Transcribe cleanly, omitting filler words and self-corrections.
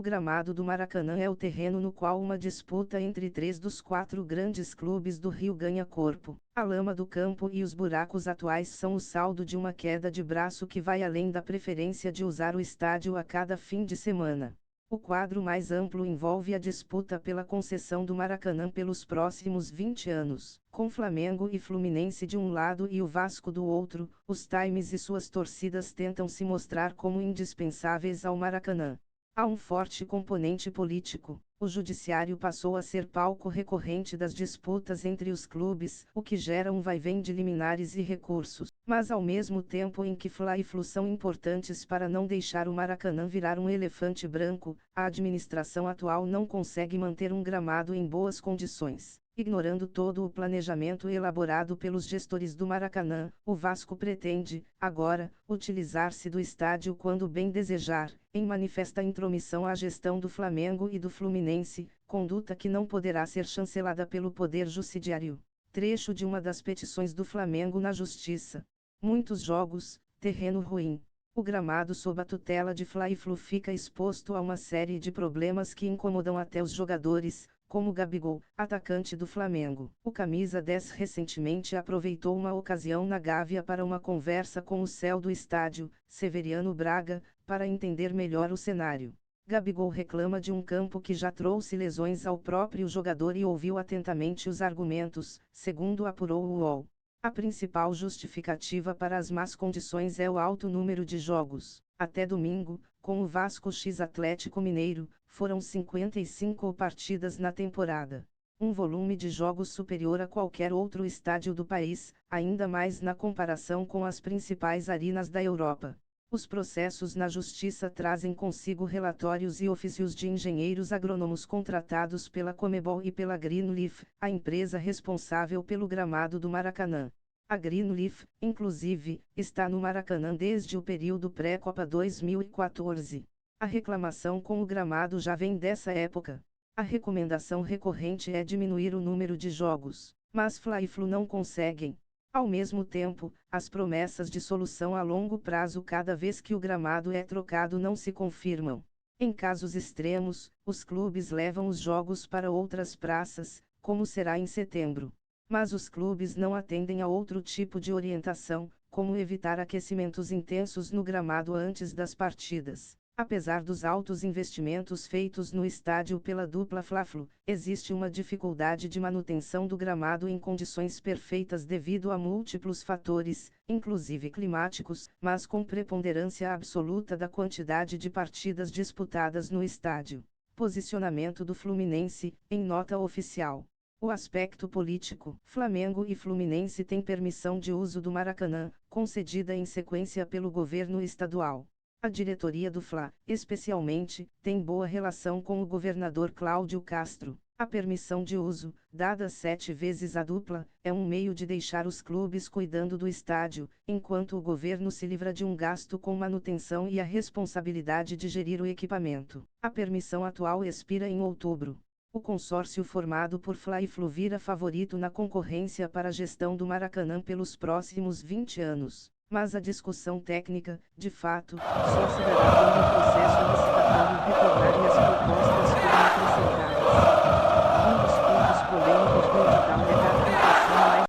O gramado do Maracanã é o terreno no qual uma disputa entre 3 dos 4 grandes clubes do Rio ganha corpo. A lama do campo e os buracos atuais são o saldo de uma queda de braço que vai além da preferência de usar o estádio a cada fim de semana. O quadro mais amplo envolve a disputa pela concessão do Maracanã pelos próximos 20 anos. Com Flamengo e Fluminense de um lado e o Vasco do outro, os Times e suas torcidas tentam se mostrar como indispensáveis ao Maracanã. Há um forte componente político. O judiciário passou a ser palco recorrente das disputas entre os clubes, o que gera um vai-vem de liminares e recursos. Mas ao mesmo tempo em que Fla e Flu são importantes para não deixar o Maracanã virar um elefante branco, a administração atual não consegue manter um gramado em boas condições. Ignorando todo o planejamento elaborado pelos gestores do Maracanã, o Vasco pretende, agora, utilizar-se do estádio quando bem desejar, em manifesta intromissão à gestão do Flamengo e do Fluminense, conduta que não poderá ser chancelada pelo Poder Judiciário. Trecho de uma das petições do Flamengo na Justiça. Muitos jogos, terreno ruim. O gramado sob a tutela de Fla e Flu fica exposto a uma série de problemas que incomodam até os jogadores, como Gabigol, atacante do Flamengo. O camisa 10 recentemente aproveitou uma ocasião na Gávea para uma conversa com o céu do estádio, Severiano Braga, para entender melhor o cenário. Gabigol reclama de um campo que já trouxe lesões ao próprio jogador e ouviu atentamente os argumentos, segundo apurou o UOL. A principal justificativa para as más condições é o alto número de jogos. Até domingo, com o Vasco x Atlético Mineiro, foram 55 partidas na temporada. Um volume de jogos superior a qualquer outro estádio do país, ainda mais na comparação com as principais arenas da Europa. Os processos na Justiça trazem consigo relatórios e ofícios de engenheiros agrônomos contratados pela Comebol e pela Greenleaf, a empresa responsável pelo gramado do Maracanã. A Greenleaf, inclusive, está no Maracanã desde o período pré-Copa 2014. A reclamação com o gramado já vem dessa época. A recomendação recorrente é diminuir o número de jogos, mas Fla e Flu não conseguem. Ao mesmo tempo, as promessas de solução a longo prazo cada vez que o gramado é trocado não se confirmam. Em casos extremos, os clubes levam os jogos para outras praças, como será em setembro. Mas os clubes não atendem a outro tipo de orientação, como evitar aquecimentos intensos no gramado antes das partidas. Apesar dos altos investimentos feitos no estádio pela dupla Fla-Flu, existe uma dificuldade de manutenção do gramado em condições perfeitas devido a múltiplos fatores, inclusive climáticos, mas com preponderância absoluta da quantidade de partidas disputadas no estádio. Posicionamento do Fluminense, em nota oficial. O aspecto político. Flamengo e Fluminense têm permissão de uso do Maracanã, concedida em sequência pelo governo estadual. A diretoria do Fla, especialmente, tem boa relação com o governador Cláudio Castro. A permissão de uso, dada 7 vezes à dupla, é um meio de deixar os clubes cuidando do estádio, enquanto o governo se livra de um gasto com manutenção e a responsabilidade de gerir o equipamento. A permissão atual expira em outubro. O consórcio formado por Fla e Flu vira favorito na concorrência para a gestão do Maracanã pelos próximos 20 anos. Mas a discussão técnica, de fato, só se dará quando o processo licitatório retornar e as propostas forem apresentadas.